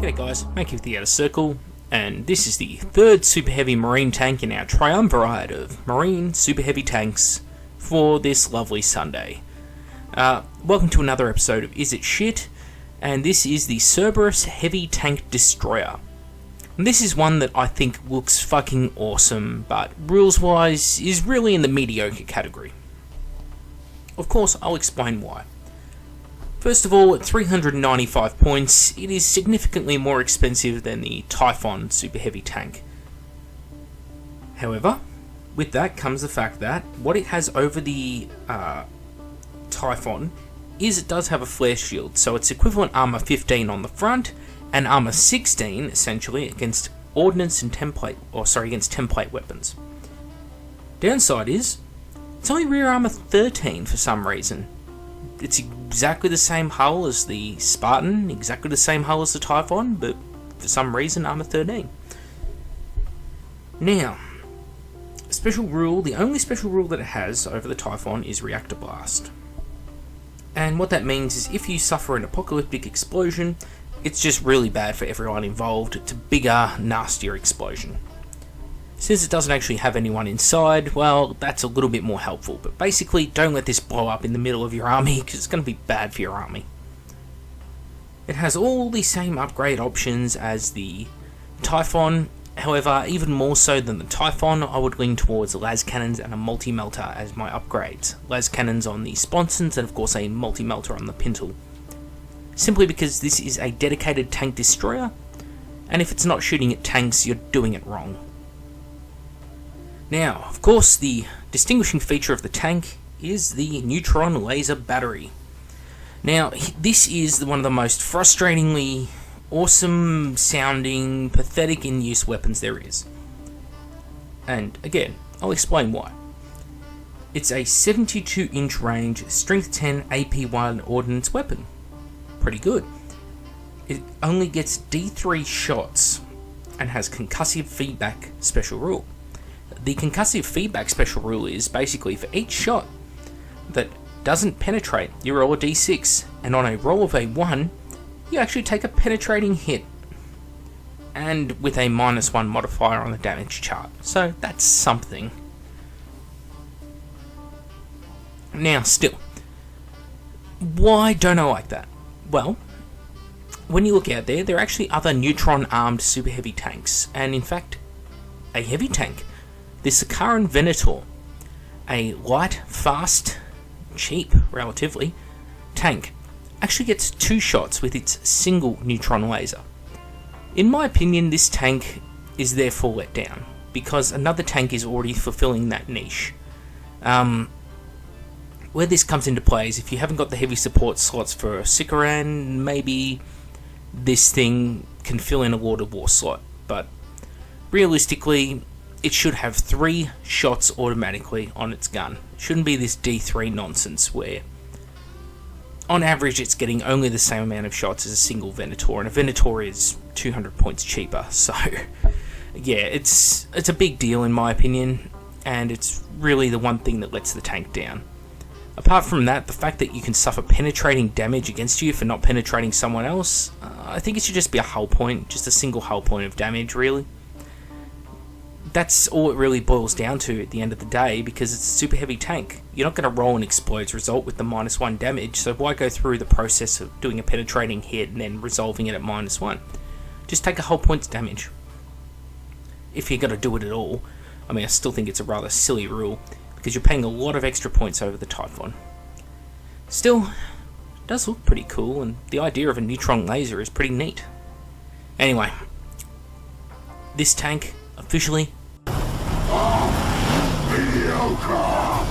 G'day guys, Mankey with the Outer Circle, and this is the third Super Heavy Marine tank in our triumvirate of Marine Super Heavy tanks for this lovely Sunday. Welcome to another episode of Is It Shit? And this is the Cerberus Heavy Tank Destroyer. And this is one that I think looks fucking awesome, but rules-wise is really in the mediocre category. Of course, I'll explain why. First of all, at 395 points, it is significantly more expensive than the Typhon Super Heavy tank. However, with that comes the fact that what it has over the Typhon is it does have a flare shield, so it's equivalent armor 15 on the front and armor 16 essentially against ordnance and against template weapons. Downside is it's only rear armor 13 for some reason. It's exactly the same hull as the Spartan, exactly the same hull as the Typhon, but for some reason armor 13. Now, the only special rule that it has over the Typhon is Reactor Blast. And what that means is if you suffer an apocalyptic explosion, it's just really bad for everyone involved. It's a bigger, nastier explosion. Since it doesn't actually have anyone inside, well, that's a little bit more helpful. But basically, don't let this blow up in the middle of your army, because it's going to be bad for your army. It has all the same upgrade options as the Typhon. However, even more so than the Typhon, I would lean towards las cannons and a multi-melter as my upgrades. Las cannons on the sponsons, and of course a multi-melter on the pintle. Simply because this is a dedicated tank destroyer, and if it's not shooting at tanks, you're doing it wrong. Now, of course, the distinguishing feature of the tank is the neutron laser battery. Now, this is one of the most frustratingly awesome sounding, pathetic in use weapons there is. And again, I'll explain why. It's a 72 inch range, strength 10 AP1 ordnance weapon. Pretty good. It only gets D3 shots and has concussive feedback special rule. The concussive feedback special rule is basically for each shot that doesn't penetrate, you roll a D6, and on a roll of a 1, you actually take a penetrating hit, and with a -1 modifier on the damage chart. So that's something. Now still, why don't I like that? Well, when you look out there are actually other neutron armed super heavy tanks, and in fact, a heavy tank. The Sakaran Venator, a light, fast, cheap, relatively, tank, actually gets 2 shots with its single neutron laser. In my opinion, this tank is therefore let down, because another tank is already fulfilling that niche. Where this comes into play is if you haven't got the heavy support slots for a Sikaran, maybe this thing can fill in a Lord of War slot, but realistically, it should have 3 shots automatically on its gun. It shouldn't be this D3 nonsense where on average it's getting only the same amount of shots as a single Venator, and a Venator is 200 points cheaper. So yeah, it's a big deal in my opinion, and it's really the one thing that lets the tank down. Apart from that, the fact that you can suffer penetrating damage against you for not penetrating someone else, I think it should just be a hull point, just a single hull point of damage really. That's all it really boils down to at the end of the day, because it's a super heavy tank. You're not going to roll an explodes result with the -1 damage, so why go through the process of doing a penetrating hit and then resolving it at -1? Just take a whole point's damage. If you're going to do it at all. I mean, I still think it's a rather silly rule, because you're paying a lot of extra points over the Typhon. Still, it does look pretty cool, and the idea of a neutron laser is pretty neat. Anyway, this tank officially mediocre.